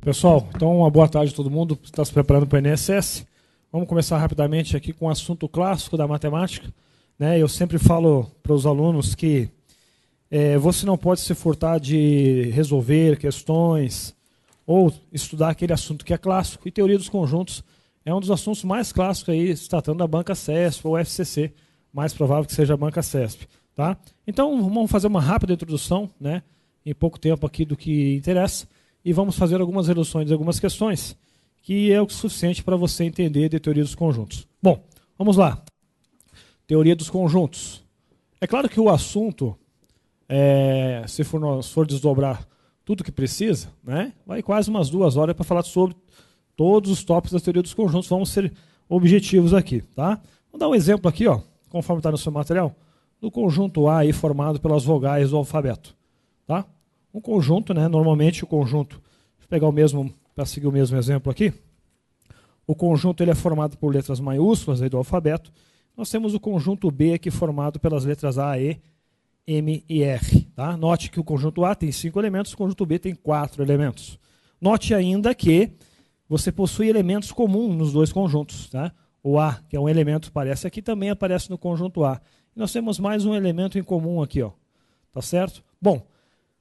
Pessoal, então uma boa tarde a todo mundo que está se preparando para o INSS. Vamos começar rapidamente aqui com um assunto clássico da matemática. Eu sempre falo para os alunos que você não pode se furtar de resolver questões ou estudar aquele assunto que é clássico, e teoria dos conjuntos é um dos assuntos mais clássicos aí, se tratando da banca CESP ou FCC, mais provável que seja a banca CESP. Tá? Então vamos fazer uma rápida introdução, em pouco tempo aqui do que interessa, e vamos fazer algumas reduções de algumas questões, que é o suficiente para você entender de teoria dos conjuntos. Bom, vamos lá. Teoria dos conjuntos. É claro que o assunto, se for desdobrar tudo que precisa, vai quase umas 2 horas para falar sobre todos os tópicos da teoria dos conjuntos. Vamos ser objetivos aqui. Tá? Vou dar um exemplo aqui, conforme está no seu material, do conjunto A aí, formado pelas vogais do alfabeto. Tá? Um conjunto, normalmente o conjunto, deixa eu pegar o mesmo, para seguir o mesmo exemplo aqui, o conjunto ele é formado por letras maiúsculas aí do alfabeto. Nós temos o conjunto B aqui formado pelas letras A, E, M e R. Tá? Note que o conjunto A tem 5 elementos, o conjunto B tem 4 elementos. Note ainda que você possui elementos comuns nos dois conjuntos. Tá? O A, que é um elemento que aparece aqui, também aparece no conjunto A. E nós temos mais um elemento em comum aqui. Tá certo? Bom,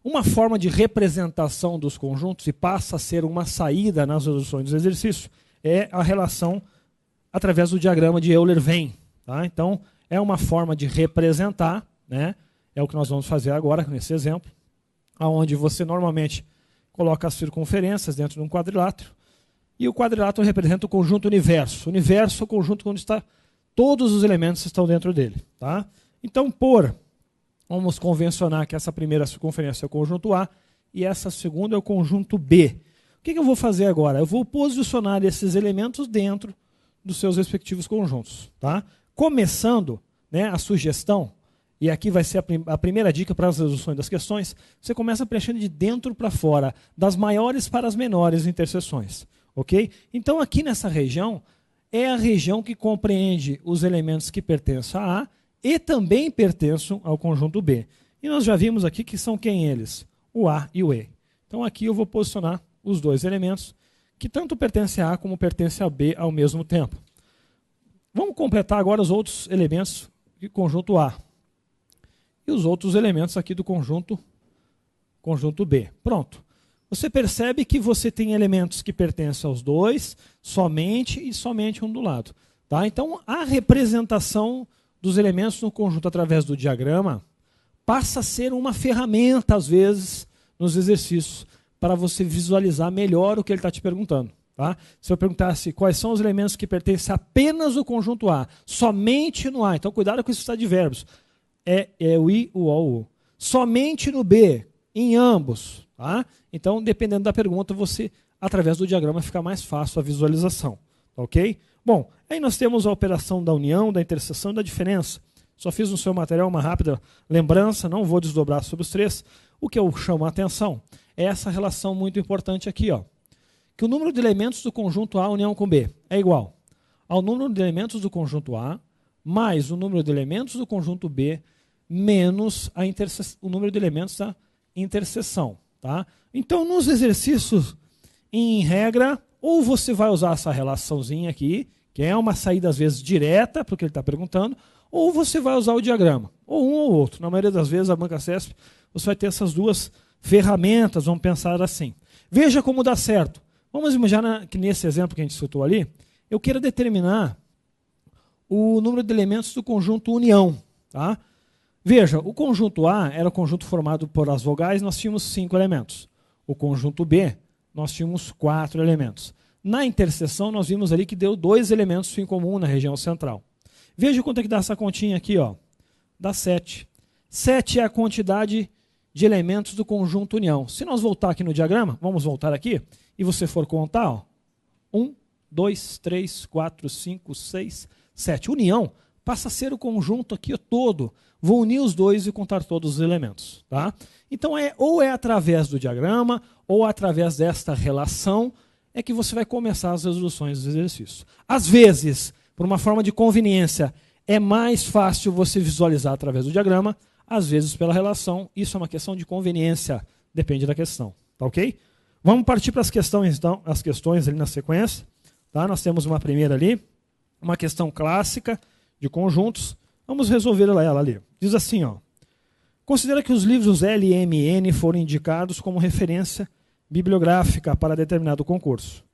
uma forma de representação dos conjuntos, e passa a ser uma saída nas resoluções dos exercícios, é a relação através do diagrama de Euler-Venn. Tá? Então, é uma forma de representar, é o que nós vamos fazer agora nesse exemplo, onde você normalmente coloca as circunferências dentro de um quadrilátero, e o quadrilátero representa o conjunto universo. O universo é o conjunto onde todos os elementos estão dentro dele. Tá? Então, vamos convencionar que essa primeira circunferência é o conjunto A e essa segunda é o conjunto B. O que eu vou fazer agora? Eu vou posicionar esses elementos dentro dos seus respectivos conjuntos. Tá? Começando a sugestão, e aqui vai ser a primeira dica para as resoluções das questões, você começa preenchendo de dentro para fora, das maiores para as menores interseções. Okay? Então aqui nessa região, é a região que compreende os elementos que pertencem a A e também pertencem ao conjunto B. E nós já vimos aqui que são quem eles? O A e o E. Então aqui eu vou posicionar os dois elementos que tanto pertencem a A como pertencem a B ao mesmo tempo. Vamos completar agora os outros elementos do conjunto A. E os outros elementos aqui do conjunto B. Pronto. Você percebe que você tem elementos que pertencem aos dois, somente e somente um do lado. Tá? Então, a representação dos elementos no conjunto através do diagrama passa a ser uma ferramenta, às vezes, nos exercícios, para você visualizar melhor o que ele está te perguntando. Tá? Se eu perguntasse quais são os elementos que pertencem apenas ao conjunto A, somente no A, então cuidado com esses advérbios, é o I, o O, o. Somente no B, em ambos. Tá? Então, dependendo da pergunta, você, através do diagrama, fica mais fácil a visualização. Ok? Bom, aí nós temos a operação da união, da interseção e da diferença. Só fiz no seu material uma rápida lembrança, não vou desdobrar sobre os três. O que eu chamo a atenção é essa relação muito importante aqui, que o número de elementos do conjunto A união com B é igual ao número de elementos do conjunto A mais o número de elementos do conjunto B menos o número de elementos da interseção. Tá? Então, nos exercícios, em regra, ou você vai usar essa relaçãozinha aqui, que é uma saída, às vezes, direta para o que ele está perguntando, ou você vai usar o diagrama, ou um ou outro. Na maioria das vezes, a banca CESP, você vai ter essas duas ferramentas, vamos pensar assim. Veja como dá certo. Vamos imaginar que nesse exemplo que a gente citou ali, eu queira determinar o número de elementos do conjunto união. Tá? Veja, o conjunto A era o conjunto formado por as vogais, nós tínhamos 5 elementos. O conjunto B, nós tínhamos 4 elementos. Na interseção, nós vimos ali que deu 2 elementos em comum na região central. Veja quanto é que dá essa continha aqui, dá 7. 7 é a quantidade de elementos do conjunto união. Se nós voltar aqui no diagrama, vamos voltar aqui, e você for contar, 1, 2, 3, 4, 5, 6, 7. União passa a ser o conjunto aqui todo. Vou unir os dois e contar todos os elementos. Tá? Então, ou é através do diagrama, ou através desta relação, é que você vai começar as resoluções dos exercícios. Às vezes, por uma forma de conveniência, é mais fácil você visualizar através do diagrama, às vezes pela relação. Isso é uma questão de conveniência, depende da questão. Tá ok? Vamos partir para as questões, então, as questões ali na sequência. Tá? Nós temos uma primeira ali, uma questão clássica de conjuntos. Vamos resolver ela ali. Diz assim, ó. Considera que os livros L, M e N foram indicados como referência bibliográfica para determinado concurso.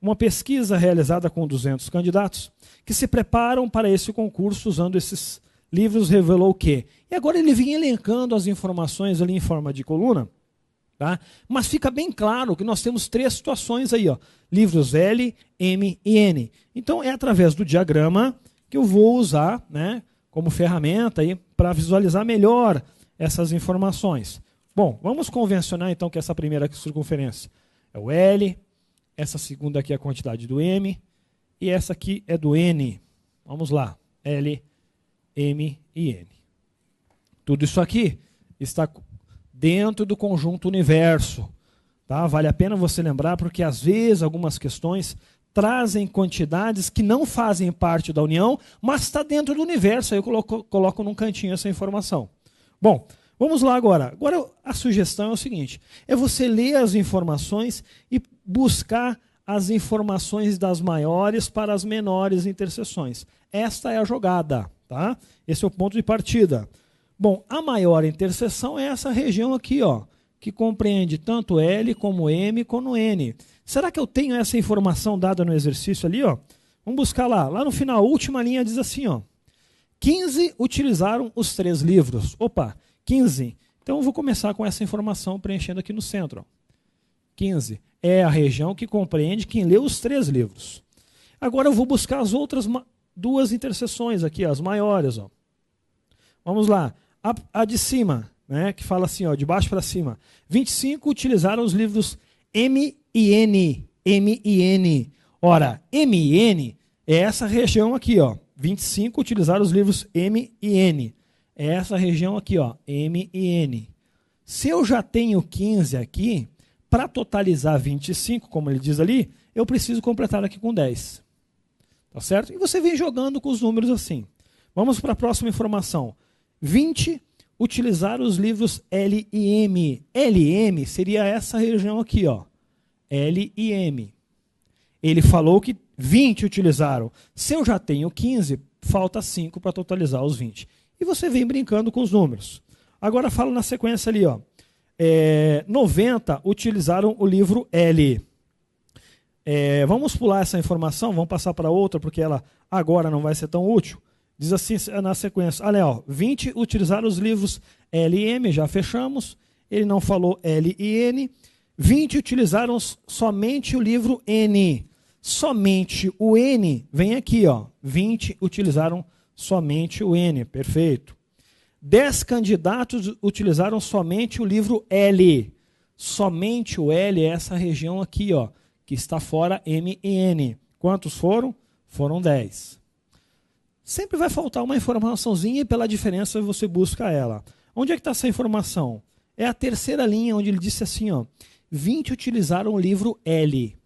Uma pesquisa realizada com 200 candidatos que se preparam para esse concurso usando esses livros revelou que... E agora ele vinha elencando as informações ali em forma de coluna, tá? Mas fica bem claro que nós temos 3 situações aí, ó, livros L, M e N. Então é através do diagrama que eu vou usar, né, como ferramenta para visualizar melhor essas informações. Bom, vamos convencionar então que essa primeira circunferência é o L, essa segunda aqui é a quantidade do M, e essa aqui é do N. Vamos lá, L, M e N. Tudo isso aqui está dentro do conjunto universo. Tá? Vale a pena você lembrar, porque às vezes algumas questões trazem quantidades que não fazem parte da união, mas está dentro do universo. Aí eu coloco num cantinho essa informação. Bom, vamos lá agora. Agora a sugestão é o seguinte, é você ler as informações e buscar as informações das maiores para as menores interseções. Esta é a jogada, tá? Esse é o ponto de partida. Bom, a maior interseção é essa região aqui, ó, que compreende tanto L como M como N. Será que eu tenho essa informação dada no exercício ali, ó? Vamos buscar lá. Lá no final, a última linha diz assim, ó. 15 utilizaram os 3 livros. Opa, 15. Então eu vou começar com essa informação preenchendo aqui no centro. Ó. 15 é a região que compreende quem leu os 3 livros. Agora eu vou buscar as outras 2 interseções aqui, as maiores. Ó. Vamos lá. A de cima, né, que fala assim, ó, de baixo para cima. 25 utilizaram os livros M e N. M e N. Ora, M e N é essa região aqui, ó. 25 utilizaram os livros M e N. É essa região aqui, ó, M e N. Se eu já tenho 15 aqui, para totalizar 25, como ele diz ali, eu preciso completar aqui com 10. Tá certo? E você vem jogando com os números assim. Vamos para a próxima informação. 20 utilizaram os livros L e M. L e M seria essa região aqui, ó. L e M. Ele falou que 20 utilizaram. Se eu já tenho 15, falta 5 para totalizar os 20. E você vem brincando com os números. Agora fala na sequência ali, ó. 90 utilizaram o livro L. Vamos pular essa informação, vamos passar para outra, porque ela agora não vai ser tão útil. Diz assim na sequência, olha, ó, 20 utilizaram os livros L e M, já fechamos. Ele não falou L e N. 20 utilizaram somente o livro N. Somente o N, vem aqui, ó. 20 utilizaram somente o N, perfeito. 10 candidatos utilizaram somente o livro L. Somente o L é essa região aqui, ó, que está fora M e N. Quantos foram? Foram 10. Sempre vai faltar uma informaçãozinha e pela diferença você busca ela. Onde é que está essa informação? É a terceira linha, onde ele disse assim, ó, 20 utilizaram o livro L.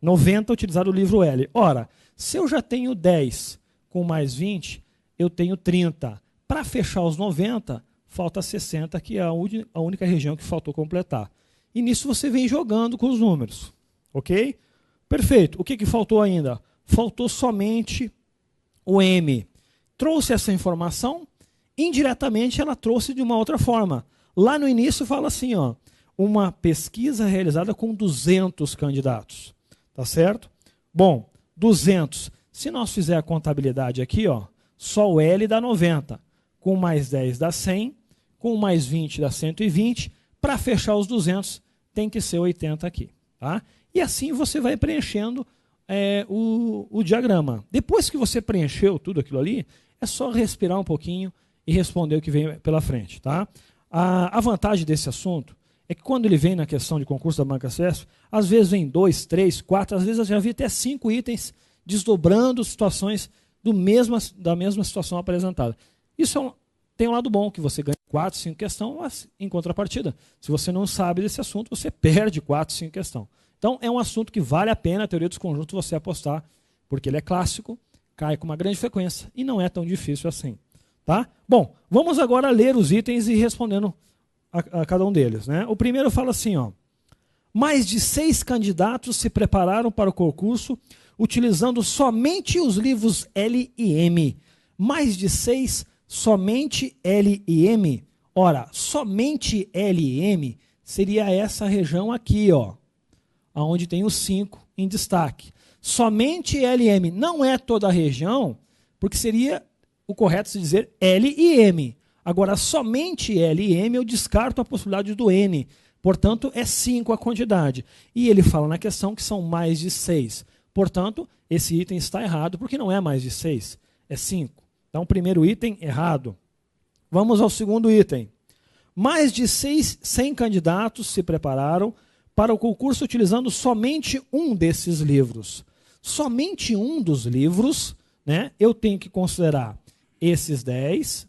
90 utilizaram o livro L. Ora, se eu já tenho 10 com mais 20, eu tenho 30. Para fechar os 90, falta 60, que é a única região que faltou completar. E nisso você vem jogando com os números. Ok? Perfeito. O que faltou ainda? Faltou somente o M. Trouxe essa informação, indiretamente ela trouxe de uma outra forma. Lá no início fala assim, ó, uma pesquisa realizada com 200 candidatos. Tá certo? Bom, 200. Se nós fizer a contabilidade aqui, ó, só o L dá 90. Com mais 10 dá 100. Com mais 20 dá 120. Para fechar os 200, tem que ser 80 aqui. Tá? E assim você vai preenchendo o diagrama. Depois que você preencheu tudo aquilo ali, é só respirar um pouquinho e responder o que vem pela frente. Tá? A vantagem desse assunto é que quando ele vem na questão de concurso da Banca Acessos, às vezes vem 2, 3, 4, às vezes eu já vi até 5 itens desdobrando situações da mesma situação apresentada. Isso tem um lado bom, que você ganha 4, 5 questões, mas em contrapartida, se você não sabe desse assunto, você perde 4, 5 questões. Então é um assunto que vale a pena a teoria dos conjuntos você apostar, porque ele é clássico, cai com uma grande frequência e não é tão difícil assim. Tá? Bom, vamos agora ler os itens e respondendo a cada um deles. Né? O primeiro fala assim, ó, Mais de 6 candidatos se prepararam para o concurso utilizando somente os livros L e M. Mais de 6, somente L e M. Ora, somente L e M seria essa região aqui, ó, onde tem os 5 em destaque. Somente L e M não é toda a região, porque seria o correto se dizer L e M. Agora, somente L e M eu descarto a possibilidade do N. Portanto, é 5 a quantidade. E ele fala na questão que são mais de 6. Portanto, esse item está errado, porque não é mais de 6, é 5. Então, o primeiro item, errado. Vamos ao segundo item. Mais de 100 candidatos se prepararam para o concurso utilizando somente um desses livros. Somente um dos livros, né, eu tenho que considerar esses 10,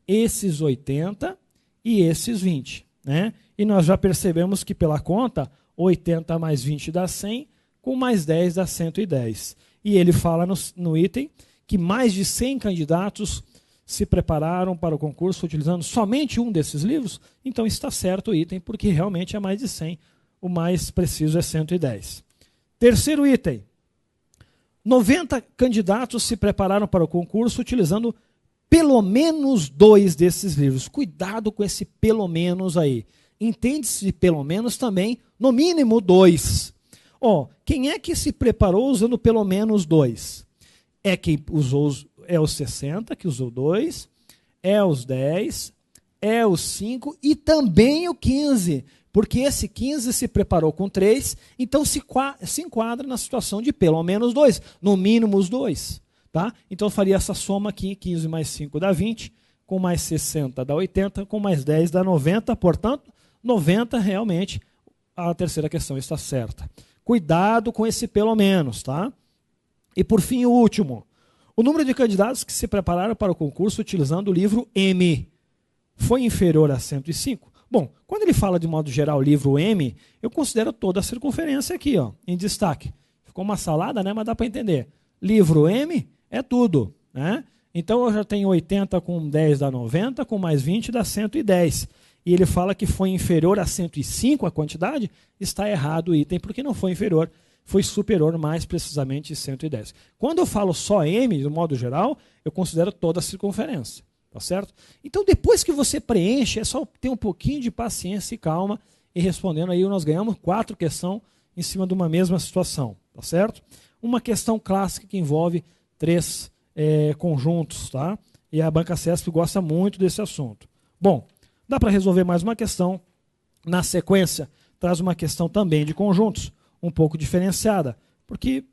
esses 80 e esses 20. Né? E nós já percebemos que, pela conta, 80 mais 20 dá 100, com mais 10 dá 110. E ele fala no item que mais de 100 candidatos se prepararam para o concurso utilizando somente um desses livros. Então está certo o item, porque realmente é mais de 100. O mais preciso é 110. Terceiro item. 90 candidatos se prepararam para o concurso utilizando pelo menos 2 desses livros. Cuidado com esse pelo menos aí. Entende-se pelo menos também, no mínimo 2. Quem é que se preparou usando pelo menos 2? É quem usou os 60, que usou 2, é os 10, é os 5 e também o 15, porque esse 15 se preparou com 3, então se enquadra na situação de pelo menos 2, no mínimo os 2. Tá? Então eu faria essa soma aqui, 15 mais 5 dá 20, com mais 60 dá 80, com mais 10 dá 90, portanto, 90 realmente a terceira questão está certa. Cuidado com esse pelo menos, tá? E por fim, o último. O número de candidatos que se prepararam para o concurso utilizando o livro M foi inferior a 105? Bom, quando ele fala de modo geral o livro M, eu considero toda a circunferência aqui, ó, em destaque. Ficou uma salada, né? Mas dá para entender. Livro M é tudo, né? Então eu já tenho 80 com 10 dá 90, com mais 20 dá 110. E ele fala que foi inferior a 105 a quantidade, está errado o item, porque não foi inferior, foi superior, mais precisamente 110. Quando eu falo só M, de modo geral, eu considero toda a circunferência, tá certo? Então depois que você preenche, é só ter um pouquinho de paciência e calma, e respondendo aí nós ganhamos 4 questões em cima de uma mesma situação, tá certo? Uma questão clássica que envolve 3 conjuntos, tá? E a Banca CESP gosta muito desse assunto. Bom, dá para resolver mais uma questão. Na sequência, traz uma questão também de conjuntos, um pouco diferenciada, porque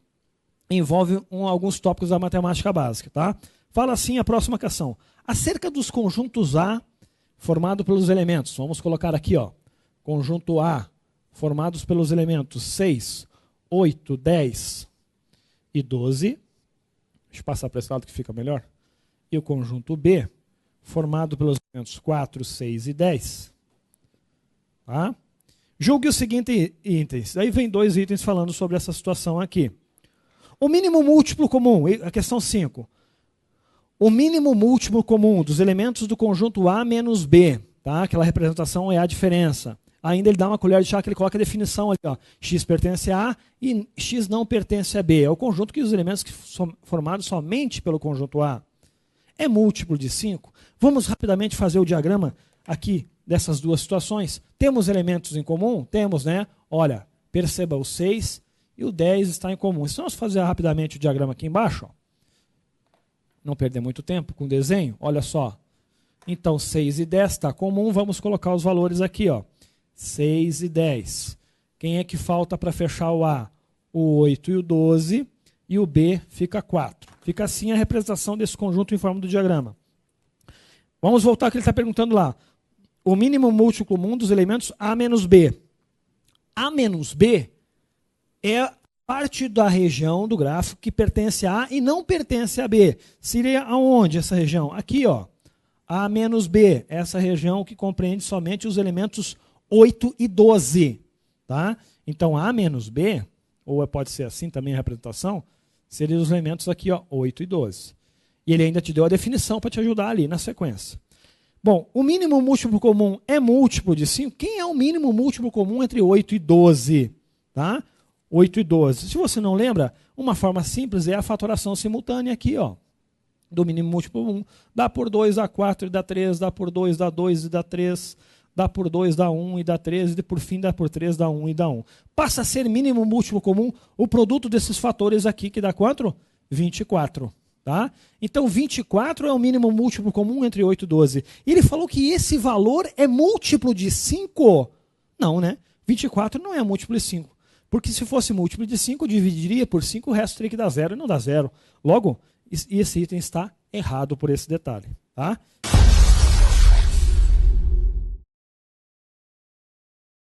envolve alguns tópicos da matemática básica. Tá? Fala assim a próxima questão. Acerca dos conjuntos A, formado pelos elementos. Vamos colocar aqui, ó, conjunto A, formados pelos elementos 6, 8, 10 e 12. Deixa eu passar para esse lado que fica melhor. E o conjunto B, formado pelos elementos 4, 6 e 10. Tá? Julgue o seguinte itens. Aí vem 2 itens falando sobre essa situação aqui. O mínimo múltiplo comum, a questão 5. O mínimo múltiplo comum dos elementos do conjunto A menos B. Tá? Aquela representação é a diferença. Ainda ele dá uma colher de chá que ele coloca a definição ali. Ó. X pertence a A e X não pertence a B. É o conjunto que os elementos que são formados somente pelo conjunto A. É múltiplo de 5? Vamos rapidamente fazer o diagrama aqui dessas duas situações. Temos elementos em comum? Temos, né? Olha, perceba, o 6 e o 10 está em comum. Se nós fazer rapidamente o diagrama aqui embaixo, ó, não perder muito tempo com o desenho, olha só. Então, 6 e 10 está comum, vamos colocar os valores aqui, ó. 6 e 10. Quem é que falta para fechar o A? O 8 e o 12, e o B fica 4. Fica assim a representação desse conjunto em forma do diagrama. Vamos voltar ao que ele está perguntando lá. O mínimo múltiplo comum dos elementos A menos B. A menos B é parte da região do gráfico que pertence a A e não pertence a B. Seria aonde essa região? Aqui, ó. A menos B, essa região que compreende somente os elementos 8 e 12. Tá? Então, A menos B, ou pode ser assim também a representação, seriam os elementos aqui, ó, 8 e 12. E ele ainda te deu a definição para te ajudar ali na sequência. Bom, o mínimo múltiplo comum é múltiplo de 5. Quem é o mínimo múltiplo comum entre 8 e 12? Tá? 8 e 12. Se você não lembra, uma forma simples é a fatoração simultânea aqui, ó, do mínimo múltiplo comum. Dá por 2, dá 4 e dá 3, dá por 2, dá 2 e dá 3, dá por 2, dá 1 e dá 3, e por fim dá por 3, dá 1 e dá 1. Passa a ser mínimo múltiplo comum o produto desses fatores aqui, que dá quanto? 24. Tá? Então, 24 é o mínimo múltiplo comum entre 8 e 12. E ele falou que esse valor é múltiplo de 5? Não, né? 24 não é múltiplo de 5. Porque se fosse múltiplo de 5, dividiria por 5, o resto teria que dar 0 e não dá 0. Logo, esse item está errado por esse detalhe. Tá?